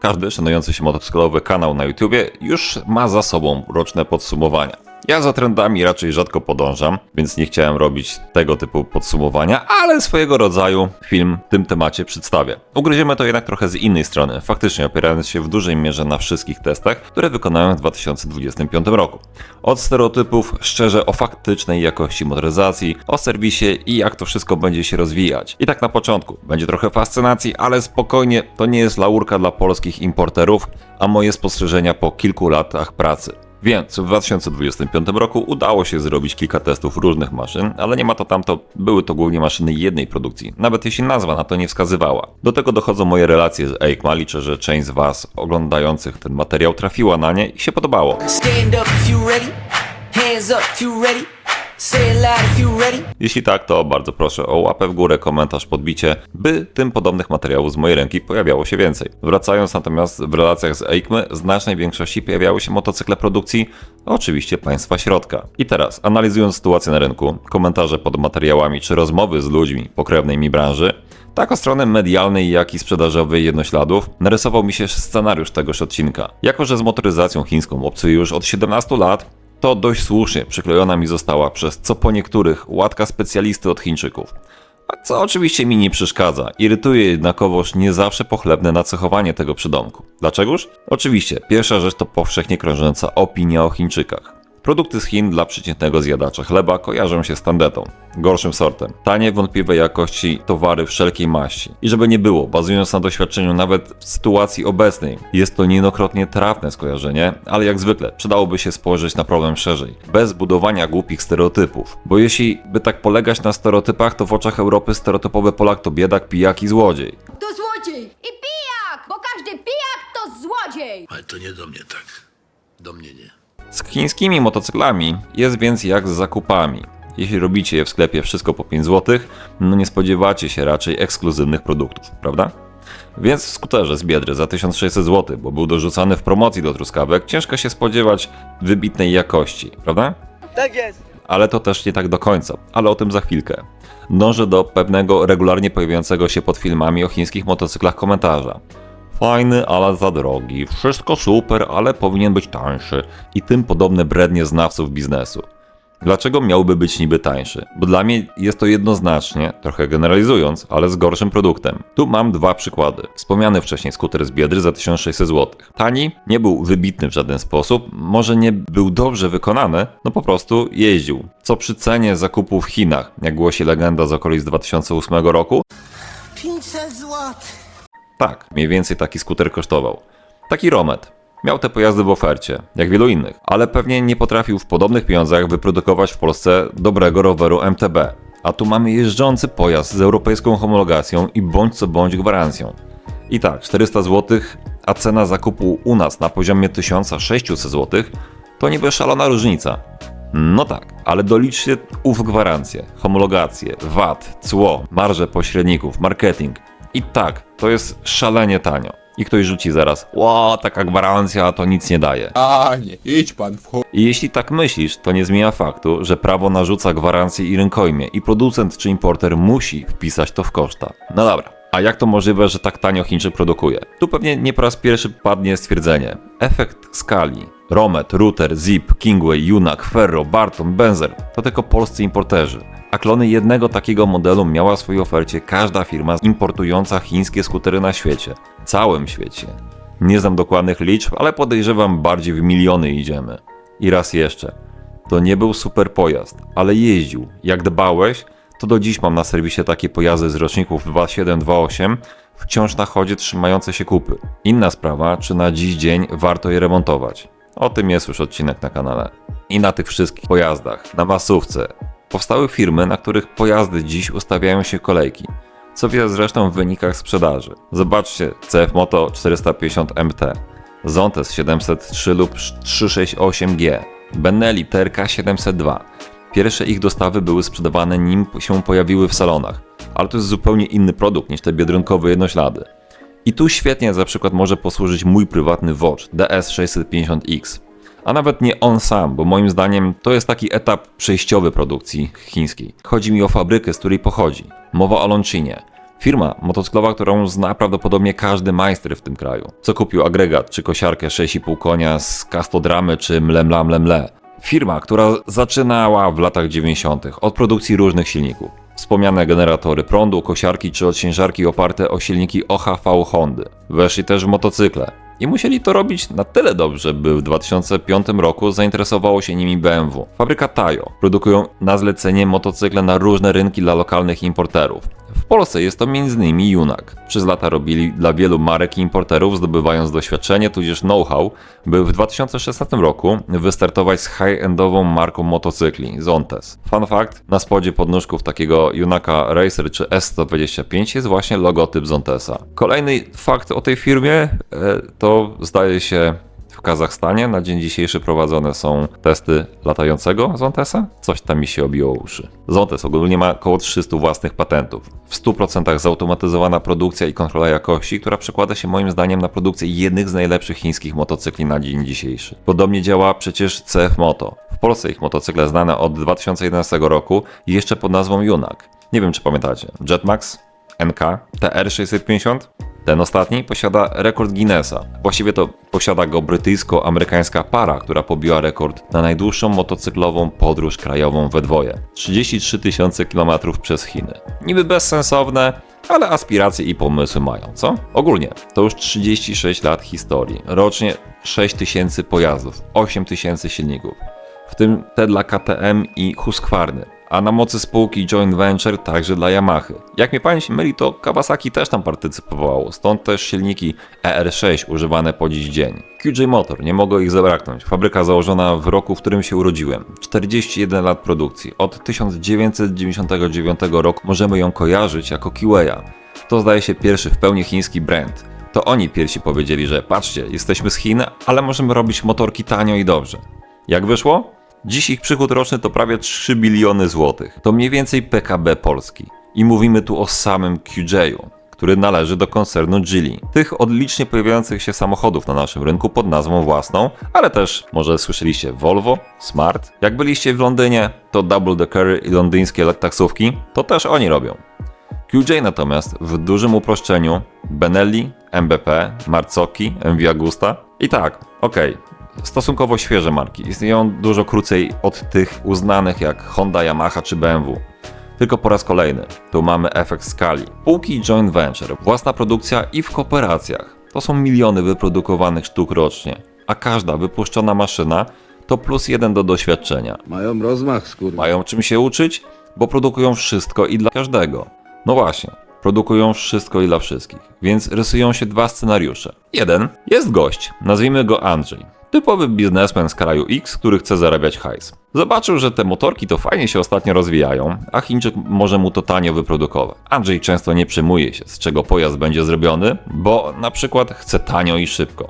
Każdy szanujący się motocyklowy kanał na YouTubie już ma za sobą roczne podsumowania. Ja za trendami raczej rzadko podążam, więc nie chciałem robić tego typu podsumowania, ale swojego rodzaju film w tym temacie przedstawię. Ugryziemy to jednak trochę z innej strony, faktycznie opierając się w dużej mierze na wszystkich testach, które wykonałem w 2025 roku. Od stereotypów, szczerze o faktycznej jakości motoryzacji, o serwisie i jak to wszystko będzie się rozwijać. I tak na początku, będzie trochę fascynacji, ale spokojnie, to nie jest laurka dla polskich importerów, a moje spostrzeżenia po kilku latach pracy. Więc w 2025 roku udało się zrobić kilka testów różnych maszyn, ale nie ma to tamto, były to głównie maszyny jednej produkcji, nawet jeśli nazwa na to nie wskazywała. Do tego dochodzą moje relacje z EICMA, liczę, że część z Was oglądających ten materiał trafiła na nie i się podobało. Stand up if you ready. Hands up if you ready. Say it loud if you ready. Jeśli tak, to bardzo proszę o łapę w górę, komentarz, podbicie, by tym podobnych materiałów z mojej ręki pojawiało się więcej. Wracając natomiast w relacjach z EICMY, w znacznej większości pojawiały się motocykle produkcji, oczywiście państwa środka. I teraz, analizując sytuację na rynku, komentarze pod materiałami czy rozmowy z ludźmi pokrewnej mi branży, tak od strony medialnej, jak i sprzedażowej jednośladów, narysował mi się scenariusz tegoż odcinka. Jako że z motoryzacją chińską obcuję już od 17 lat, to dość słusznie przyklejona mi została przez co po niektórych łatka specjalisty od Chińczyków. A co oczywiście mi nie przeszkadza, irytuje jednakowoż nie zawsze pochlebne nacechowanie tego przydomku. Dlaczegoż? Oczywiście, pierwsza rzecz to powszechnie krążąca opinia o Chińczykach. Produkty z Chin dla przeciętnego zjadacza chleba kojarzą się z tandetą, gorszym sortem, tanie, wątpliwej jakości towary wszelkiej maści. I żeby nie było, bazując na doświadczeniu nawet w sytuacji obecnej, jest to niejednokrotnie trafne skojarzenie, ale jak zwykle przydałoby się spojrzeć na problem szerzej, bez budowania głupich stereotypów. Bo jeśli by tak polegać na stereotypach, to w oczach Europy stereotypowy Polak to biedak, pijak i złodziej. To złodziej! I pijak! Bo każdy pijak to złodziej! Ale to nie do mnie tak. Do mnie nie. Z chińskimi motocyklami jest więc jak z zakupami. Jeśli robicie je w sklepie wszystko po 5 zł, no nie spodziewacie się raczej ekskluzywnych produktów, prawda? Więc w skuterze z Biedry za 1600 zł, bo był dorzucany w promocji do truskawek, ciężko się spodziewać wybitnej jakości, prawda? Tak jest. Ale to też nie tak do końca, ale o tym za chwilkę. Dążę do pewnego regularnie pojawiającego się pod filmami o chińskich motocyklach komentarza. Fajny, ale za drogi, wszystko super, ale powinien być tańszy i tym podobne brednie znawców biznesu. Dlaczego miałby być niby tańszy? Bo dla mnie jest to jednoznacznie, trochę generalizując, ale z gorszym produktem. Tu mam dwa przykłady. Wspomniany wcześniej skuter z Biedry za 1600 zł. Tani, nie był wybitny w żaden sposób, może nie był dobrze wykonany, no po prostu jeździł. Co przy cenie zakupu w Chinach, jak głosi legenda z okolic 2008 roku, 500 złotych. tak, mniej więcej taki skuter kosztował. Taki Romet. Miał te pojazdy w ofercie, jak wielu innych, ale pewnie nie potrafił w podobnych pieniądzach wyprodukować w Polsce dobrego roweru MTB. A tu mamy jeżdżący pojazd z europejską homologacją i bądź co bądź gwarancją. I tak, 400 zł, a cena zakupu u nas na poziomie 1600 zł, to niby szalona różnica. No tak, ale doliczcie ów gwarancję, homologację, VAT, cło, marże pośredników, marketing. I tak, to jest szalenie tanio. I ktoś rzuci zaraz, taka gwarancja to nic nie daje. A nie, idź pan w chuj. I jeśli tak myślisz, to nie zmienia faktu, że prawo narzuca gwarancję i rękojmię i producent czy importer musi wpisać to w koszta. No dobra, a jak to możliwe, że tak tanio Chińczyk produkuje? Tu pewnie nie po raz pierwszy padnie stwierdzenie. Efekt skali. Romet, Router, Zip, Kingway, Junak, Ferro, Barton, Benzer to tylko polscy importerzy. A klony jednego takiego modelu miała w swojej ofercie każda firma importująca chińskie skutery na świecie. Całym świecie. Nie znam dokładnych liczb, ale podejrzewam bardziej w miliony idziemy. I raz jeszcze. To nie był super pojazd, ale jeździł. Jak dbałeś, to do dziś mam na serwisie takie pojazdy z roczników 27-28, wciąż na chodzie trzymające się kupy. Inna sprawa, czy na dziś dzień warto je remontować. O tym jest już odcinek na kanale. I na tych wszystkich pojazdach, na masówce, powstały firmy, na których pojazdy dziś ustawiają się kolejki, co widać zresztą w wynikach sprzedaży. Zobaczcie CF Moto 450 MT, Zontes 703 lub 368G, Benelli TRK 702. Pierwsze ich dostawy były sprzedawane nim się pojawiły w salonach, ale to jest zupełnie inny produkt niż te biedronkowe jednoślady. I tu świetnie za przykład może posłużyć mój prywatny Watch DS650X. A nawet nie on sam, bo moim zdaniem to jest taki etap przejściowy produkcji chińskiej. Chodzi mi o fabrykę, z której pochodzi. Mowa o Longqinie. Firma motocyklowa, którą zna prawdopodobnie każdy majster w tym kraju. Co kupił agregat czy kosiarkę 6,5 konia z Castodramy czy Mle. Firma, która zaczynała w latach 90. od produkcji różnych silników. Wspomniane generatory prądu, kosiarki czy odciężarki oparte o silniki OHV Hondy. Weszli też w motocykle. I musieli to robić na tyle dobrze, by w 2005 roku zainteresowało się nimi BMW. Fabryka Tajo produkują na zlecenie motocykle na różne rynki dla lokalnych importerów. W Polsce jest to m.in. Junak. Przez lata robili dla wielu marek i importerów, zdobywając doświadczenie tudzież know-how, by w 2016 roku wystartować z high-endową marką motocykli Zontes. Fun fact, na spodzie podnóżków takiego Junaka Racer czy S125 jest właśnie logotyp Zontesa. Kolejny fakt o tej firmie to zdaje się w Kazachstanie na dzień dzisiejszy prowadzone są testy latającego Zontesa. Coś tam mi się obiło uszy. Zontes ogólnie ma około 300 własnych patentów. W 100% zautomatyzowana produkcja i kontrola jakości, która przekłada się moim zdaniem na produkcję jednych z najlepszych chińskich motocykli na dzień dzisiejszy. Podobnie działa przecież CF Moto. W Polsce ich motocykle znane od 2011 roku i jeszcze pod nazwą Junak. Nie wiem czy pamiętacie. Jetmax, NK, TR650? Ten ostatni posiada rekord Guinnessa. Właściwie to posiada go brytyjsko-amerykańska para, która pobiła rekord na najdłuższą motocyklową podróż krajową we dwoje. 33 000 km przez Chiny. Niby bezsensowne, ale aspiracje i pomysły mają, co? Ogólnie to już 36 lat historii. Rocznie 6000 pojazdów, 8000 silników. W tym te dla KTM i Husqvarny. A na mocy spółki joint venture także dla Yamahy. Jak mnie pamięć myli, to Kawasaki też tam partycypowało, stąd też silniki ER6 używane po dziś dzień. QJ Motor, nie mogło ich zabraknąć. Fabryka założona w roku, w którym się urodziłem. 41 lat produkcji. Od 1999 roku możemy ją kojarzyć jako Kiweya. To zdaje się pierwszy w pełni chiński brand. To oni pierwsi powiedzieli, że patrzcie, jesteśmy z Chin, ale możemy robić motorki tanio i dobrze. Jak wyszło? Dziś ich przychód roczny to prawie 3 biliony złotych. To mniej więcej PKB Polski. I mówimy tu o samym QJ-u, który należy do koncernu Geely. Tych odlicznie pojawiających się samochodów na naszym rynku pod nazwą własną, ale też może słyszeliście Volvo, Smart. Jak byliście w Londynie, to Double Decker i londyńskie taksówki, to też oni robią. QJ natomiast w dużym uproszczeniu Benelli, MBP, Marzocchi, MV Agusta i tak, stosunkowo świeże marki, istnieją dużo krócej od tych uznanych jak Honda, Yamaha czy BMW. Tylko po raz kolejny, tu mamy efekt skali. Spółki joint venture, własna produkcja i w kooperacjach. To są miliony wyprodukowanych sztuk rocznie, a każda wypuszczona maszyna to +1 do doświadczenia. Mają rozmach, skurwa. Mają czym się uczyć, bo produkują wszystko i dla każdego. No właśnie, produkują wszystko i dla wszystkich, więc rysują się dwa scenariusze. Jeden, jest gość, nazwijmy go Andrzej. Typowy biznesmen z kraju X, który chce zarabiać hajs. Zobaczył, że te motorki to fajnie się ostatnio rozwijają, a Chińczyk może mu to tanio wyprodukować. Andrzej często nie przejmuje się, z czego pojazd będzie zrobiony, bo na przykład chce tanio i szybko.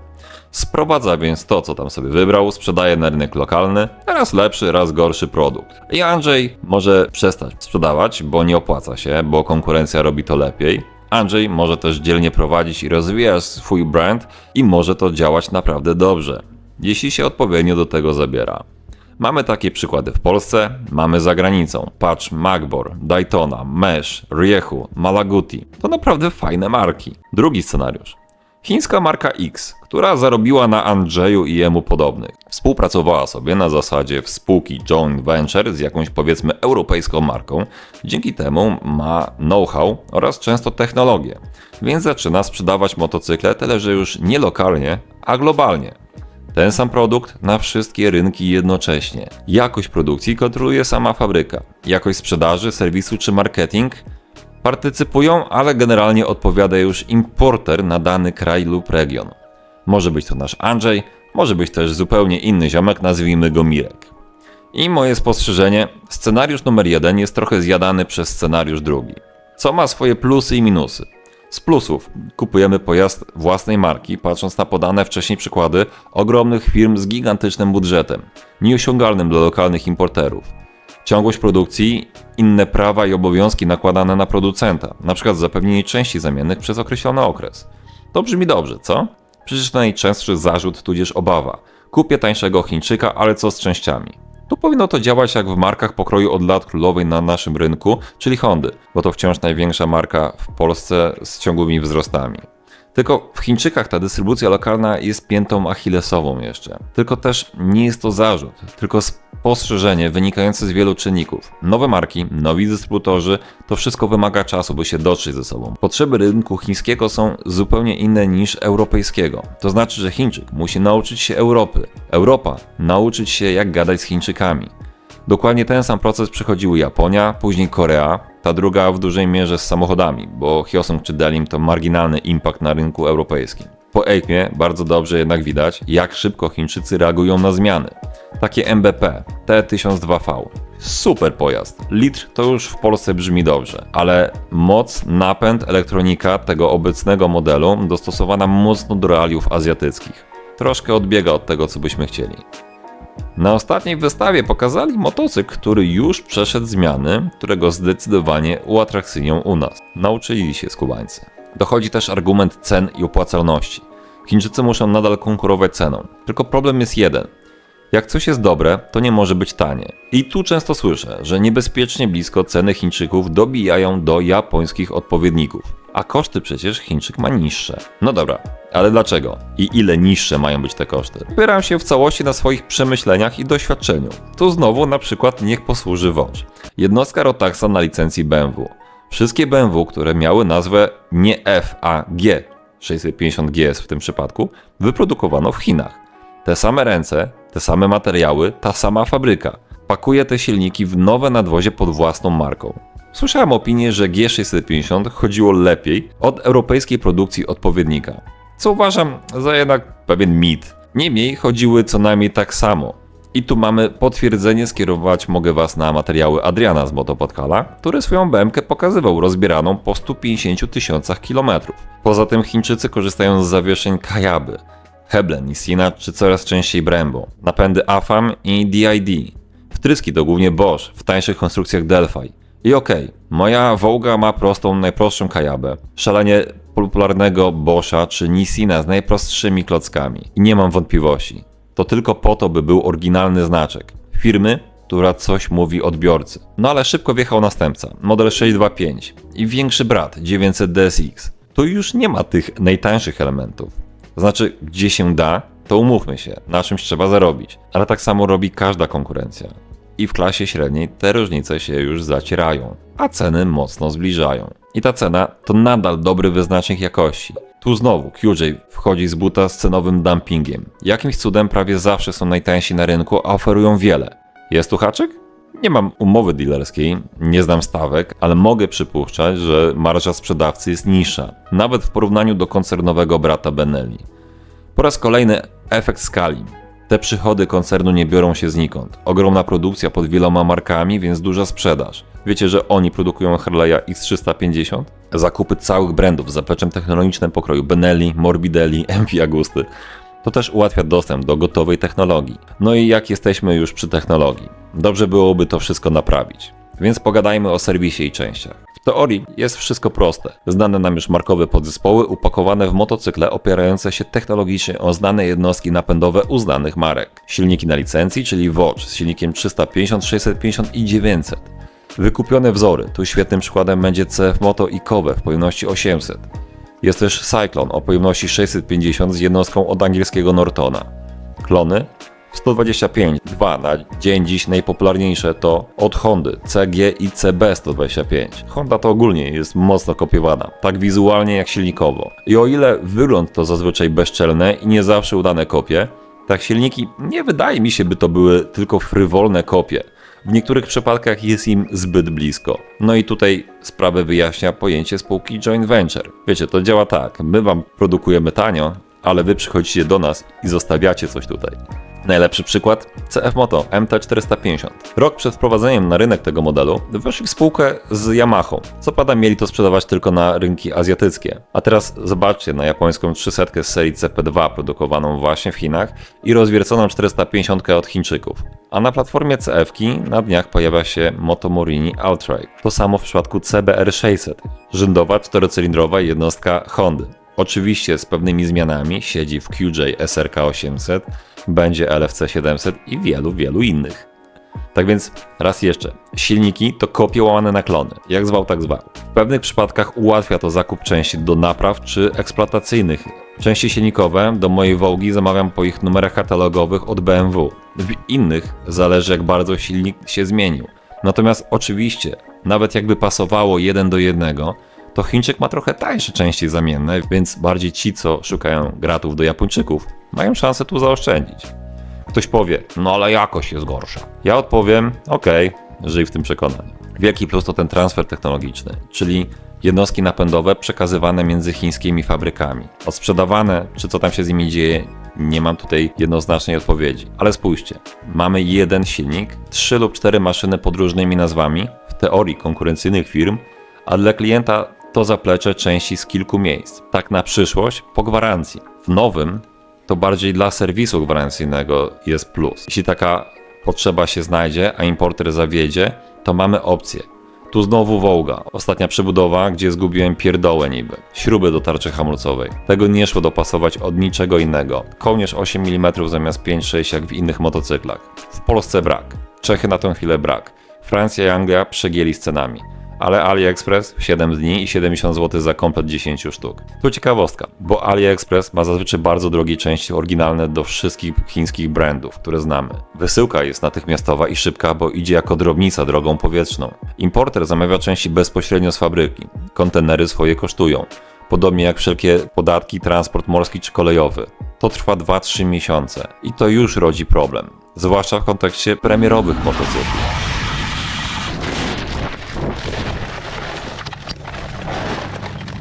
Sprowadza więc to, co tam sobie wybrał, sprzedaje na rynek lokalny, raz lepszy, raz gorszy produkt. I Andrzej może przestać sprzedawać, bo nie opłaca się, bo konkurencja robi to lepiej. Andrzej może też dzielnie prowadzić i rozwijać swój brand i może to działać naprawdę dobrze, jeśli się odpowiednio do tego zabiera. Mamy takie przykłady w Polsce, mamy za granicą. Patrz, Magbor, Daytona, Mesh, Riehu, Malaguti. To naprawdę fajne marki. Drugi scenariusz. Chińska marka X, która zarobiła na Andrzeju i jemu podobnych. Współpracowała sobie na zasadzie spółki joint venture z jakąś powiedzmy europejską marką. Dzięki temu ma know-how oraz często technologię. Więc zaczyna sprzedawać motocykle, tyle że już nie lokalnie, a globalnie. Ten sam produkt na wszystkie rynki jednocześnie. Jakość produkcji kontroluje sama fabryka. Jakość sprzedaży, serwisu czy marketing partycypują, ale generalnie odpowiada już importer na dany kraj lub region. Może być to nasz Andrzej, może być też zupełnie inny ziomek, nazwijmy go Mirek. I moje spostrzeżenie, scenariusz numer 1 jest trochę zjadany przez scenariusz drugi, co ma swoje plusy i minusy. Z plusów kupujemy pojazd własnej marki, patrząc na podane wcześniej przykłady ogromnych firm z gigantycznym budżetem, nieosiągalnym dla lokalnych importerów. Ciągłość produkcji, inne prawa i obowiązki nakładane na producenta, np. zapewnienie części zamiennych przez określony okres. To brzmi dobrze, co? Przecież to najczęstszy zarzut tudzież obawa. Kupię tańszego Chińczyka, ale co z częściami? Tu powinno to działać jak w markach pokroju od lat królowej na naszym rynku, czyli Hondy, bo to wciąż największa marka w Polsce z ciągłymi wzrostami. Tylko w Chińczykach ta dystrybucja lokalna jest piętą achillesową jeszcze. Tylko też nie jest to zarzut, tylko spostrzeżenie wynikające z wielu czynników. Nowe marki, nowi dystrybutorzy, to wszystko wymaga czasu, by się dotrzeć ze sobą. Potrzeby rynku chińskiego są zupełnie inne niż europejskiego. To znaczy, że Chińczyk musi nauczyć się Europy. Europa nauczyć się, jak gadać z Chińczykami. Dokładnie ten sam proces przechodziły Japonia, później Korea, ta druga w dużej mierze z samochodami, bo Hyosung czy Delim to marginalny impact na rynku europejskim. Po EICMie bardzo dobrze jednak widać, jak szybko Chińczycy reagują na zmiany. Takie MBP, T1002V. Super pojazd. Litr to już w Polsce brzmi dobrze, ale moc, napęd, elektronika tego obecnego modelu dostosowana mocno do realiów azjatyckich. Troszkę odbiega od tego, co byśmy chcieli. Na ostatniej wystawie pokazali motocykl, który już przeszedł zmiany, którego zdecydowanie uatrakcyjnią u nas. Nauczyli się skubańcy. Dochodzi też argument cen i opłacalności. Chińczycy muszą nadal konkurować ceną. Tylko problem jest jeden. Jak coś jest dobre, to nie może być tanie. I tu często słyszę, że niebezpiecznie blisko ceny Chińczyków dobijają do japońskich odpowiedników. A koszty przecież Chińczyk ma niższe. No dobra, ale dlaczego? I ile niższe mają być te koszty? Opieram się w całości na swoich przemyśleniach i doświadczeniu. Tu znowu na przykład niech posłuży Watch. Jednostka Rotaxa na licencji BMW. Wszystkie BMW, które miały nazwę nie F, a G, 650 GS w tym przypadku, wyprodukowano w Chinach. Te same ręce, te same materiały, ta sama fabryka. Pakuje te silniki w nowe nadwozie pod własną marką. Słyszałem opinię, że G650 chodziło lepiej od europejskiej produkcji odpowiednika, co uważam za jednak pewien mit. Niemniej chodziły co najmniej tak samo. I tu mamy potwierdzenie, skierować mogę Was na materiały Adriana z Motopodcala, który swoją BM-kę pokazywał rozbieraną po 150 tysiącach kilometrów. Poza tym Chińczycy korzystają z zawieszeń Kayaby, Heblen, Nissina czy coraz częściej Brembo, napędy AFAM i DID. Wtryski to głównie Bosch, w tańszych konstrukcjach Delphi. I okej, moja Voga ma prostą, najprostszą Kayabę, szalenie popularnego Boscha czy Nissina z najprostszymi klockami. I nie mam wątpliwości. To tylko po to, by był oryginalny znaczek firmy, która coś mówi odbiorcy. No ale szybko wjechał następca, model 625 i większy brat 900 DSX. Tu już nie ma tych najtańszych elementów. Znaczy, gdzie się da, to umówmy się, na czymś trzeba zarobić. Ale tak samo robi każda konkurencja. I w klasie średniej te różnice się już zacierają, a ceny mocno zbliżają. I ta cena to nadal dobry wyznacznik jakości. Tu znowu QJ wchodzi z buta z cenowym dumpingiem. Jakimś cudem prawie zawsze są najtańsi na rynku, a oferują wiele. Jest tu haczyk? Nie mam umowy dealerskiej, nie znam stawek, ale mogę przypuszczać, że marża sprzedawcy jest niższa, nawet w porównaniu do koncernowego brata Benelli. Po raz kolejny efekt skali. Te przychody koncernu nie biorą się znikąd. Ogromna produkcja pod wieloma markami, więc duża sprzedaż. Wiecie, że oni produkują Harley'a X350? Zakupy całych brandów z zapleczem technologicznym pokroju Benelli, Morbidelli, MV Agusty. To też ułatwia dostęp do gotowej technologii. No i jak jesteśmy już przy technologii, dobrze byłoby to wszystko naprawić. Więc pogadajmy o serwisie i częściach. W teorii jest wszystko proste. Znane nam już markowe podzespoły upakowane w motocykle opierające się technologicznie o znane jednostki napędowe uznanych marek. Silniki na licencji, czyli Watch z silnikiem 350, 650 i 900. Wykupione wzory, tu świetnym przykładem będzie CF Moto i Kowe w pojemności 800. Jest też Cyclone o pojemności 650 z jednostką od angielskiego Nortona. Klony? 125, dwa na dzień dziś najpopularniejsze to od Hondy CG i CB 125. Honda to ogólnie jest mocno kopiowana, tak wizualnie jak silnikowo. I o ile wygląd to zazwyczaj bezczelne i nie zawsze udane kopie, tak silniki nie wydaje mi się, by to były tylko frywolne kopie. W niektórych przypadkach jest im zbyt blisko. No i tutaj sprawę wyjaśnia pojęcie spółki joint venture. Wiecie, to działa tak, my wam produkujemy tanio, ale wy przychodzicie do nas i zostawiacie coś tutaj. Najlepszy przykład? CF Moto MT450. Rok przed wprowadzeniem na rynek tego modelu weszli w spółkę z Yamahą. Co prawda mieli to sprzedawać tylko na rynki azjatyckie. A teraz zobaczcie na japońską 300 z serii CP2 produkowaną właśnie w Chinach i rozwierconą 450 od Chińczyków. A na platformie CF-ki na dniach pojawia się Moto Morini Outright. To samo w przypadku CBR600. Rzędowa 4-cylindrowa jednostka Hondy. Oczywiście z pewnymi zmianami siedzi w QJ SRK 800, będzie LFC 700 i wielu innych. Tak więc, raz jeszcze, silniki to kopie łamane na klony, jak zwał tak zwał. W pewnych przypadkach ułatwia to zakup części do napraw czy eksploatacyjnych. Części silnikowe do mojej Wołgi zamawiam po ich numerach katalogowych od BMW. W innych zależy jak bardzo silnik się zmienił. Natomiast oczywiście, nawet jakby pasowało 1:1, to Chińczyk ma trochę tańsze części zamienne, więc bardziej ci, co szukają gratów do Japończyków, mają szansę tu zaoszczędzić. Ktoś powie, no ale jakość jest gorsza. Ja odpowiem, okej, żyj w tym przekonaniu. Wielki plus to ten transfer technologiczny, czyli jednostki napędowe przekazywane między chińskimi fabrykami. Odsprzedawane, czy co tam się z nimi dzieje, nie mam tutaj jednoznacznej odpowiedzi. Ale spójrzcie, mamy jeden silnik, 3 lub 4 maszyny pod różnymi nazwami, w teorii konkurencyjnych firm, a dla klienta to zaplecze części z kilku miejsc. Tak na przyszłość, po gwarancji. W nowym to bardziej dla serwisu gwarancyjnego jest plus. Jeśli taka potrzeba się znajdzie, a importer zawiedzie, to mamy opcję. Tu znowu Wołga, ostatnia przebudowa, gdzie zgubiłem pierdołę niby. Śruby do tarczy hamulcowej. Tego nie szło dopasować od niczego innego. Kołnierz 8 mm zamiast 5-6 jak w innych motocyklach. W Polsce brak. Czechy na tą chwilę brak. Francja i Anglia przegięli z cenami. Ale AliExpress w 7 dni i 70 zł za komplet 10 sztuk. Tu ciekawostka, bo AliExpress ma zazwyczaj bardzo drogie części oryginalne do wszystkich chińskich brandów, które znamy. Wysyłka jest natychmiastowa i szybka, bo idzie jako drobnica drogą powietrzną. Importer zamawia części bezpośrednio z fabryki. Kontenery swoje kosztują. Podobnie jak wszelkie podatki, transport morski czy kolejowy. To trwa 2-3 miesiące i to już rodzi problem. Zwłaszcza w kontekście premierowych motocykli.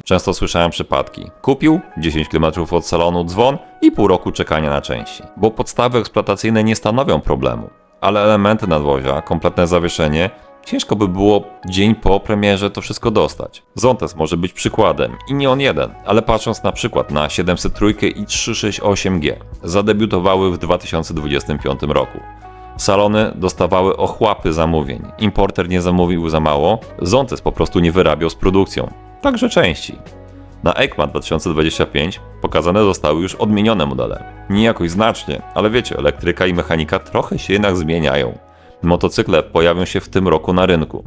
Często słyszałem przypadki. Kupił, 10 km od salonu dzwon i pół roku czekania na części. Bo podstawy eksploatacyjne nie stanowią problemu. Ale elementy nadwozia, kompletne zawieszenie, ciężko by było dzień po premierze to wszystko dostać. Zontes może być przykładem i nie on jeden, ale patrząc na przykład na 703 i 368G, zadebiutowały w 2025 roku. Salony dostawały ochłapy zamówień, importer nie zamówił za mało, Zontes po prostu nie wyrabiał z produkcją. Także części. Na EICMA 2025 pokazane zostały już odmienione modele. Nie jakoś znacznie, ale wiecie, elektryka i mechanika trochę się jednak zmieniają. Motocykle pojawią się w tym roku na rynku.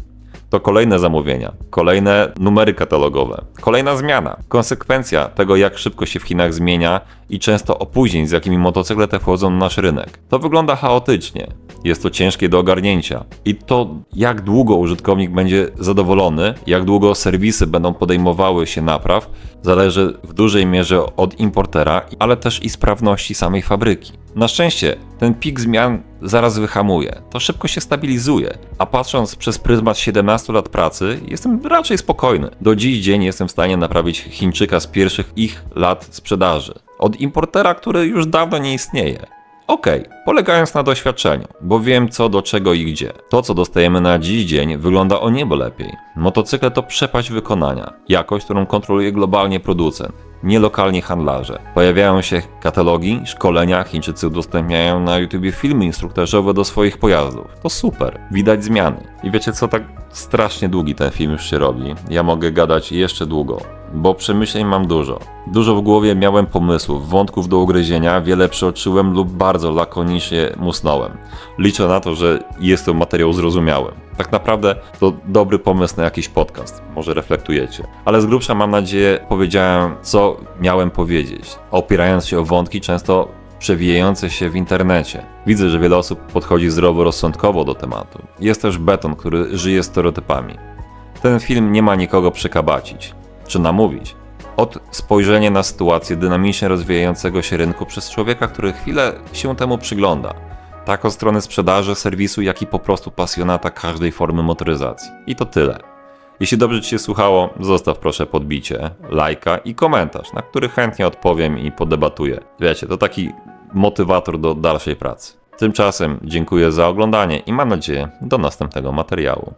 To kolejne zamówienia, kolejne numery katalogowe, kolejna zmiana. Konsekwencja tego, jak szybko się w Chinach zmienia i często opóźnień, z jakimi motocykle te wchodzą na nasz rynek. To wygląda chaotycznie. Jest to ciężkie do ogarnięcia. I to, jak długo użytkownik będzie zadowolony, jak długo serwisy będą podejmowały się napraw, zależy w dużej mierze od importera, ale też i sprawności samej fabryki. Na szczęście ten pik zmian zaraz wyhamuje, to szybko się stabilizuje, a patrząc przez pryzmat 17 lat pracy, jestem raczej spokojny. Do dziś dzień jestem w stanie naprawić Chińczyka z pierwszych ich lat sprzedaży. Od importera, który już dawno nie istnieje. Okej, polegając na doświadczeniu, bo wiem co, do czego i gdzie. To, co dostajemy na dziś dzień, wygląda o niebo lepiej. Motocykle to przepaść wykonania, jakość, którą kontroluje globalnie producent, nie lokalni handlarze. Pojawiają się katalogi, szkolenia, Chińczycy udostępniają na YouTubie filmy instruktażowe do swoich pojazdów. To super, widać zmiany. I wiecie co, tak strasznie długi ten film już się robi. Ja mogę gadać jeszcze długo, bo przemyśleń mam dużo. Dużo w głowie miałem pomysłów, wątków do ugryzienia, wiele przeoczyłem lub bardzo lakonicznie musnąłem. Liczę na to, że jest to materiał zrozumiały. Tak naprawdę to dobry pomysł na jakiś podcast, może reflektujecie. Ale z grubsza mam nadzieję powiedziałem, co miałem powiedzieć, opierając się o wątki często przewijające się w internecie. Widzę, że wiele osób podchodzi zdroworozsądkowo do tematu. Jest też beton, który żyje stereotypami. Ten film nie ma nikogo przekabacić, czy namówić. Od spojrzenia na sytuację dynamicznie rozwijającego się rynku przez człowieka, który chwilę się temu przygląda. Tak od strony sprzedaży, serwisu, jak i po prostu pasjonata każdej formy motoryzacji. I to tyle. Jeśli dobrze Ci się słuchało, zostaw proszę podbicie, lajka i komentarz, na który chętnie odpowiem i podebatuję. Wiecie, to taki motywator do dalszej pracy. Tymczasem dziękuję za oglądanie i mam nadzieję do następnego materiału.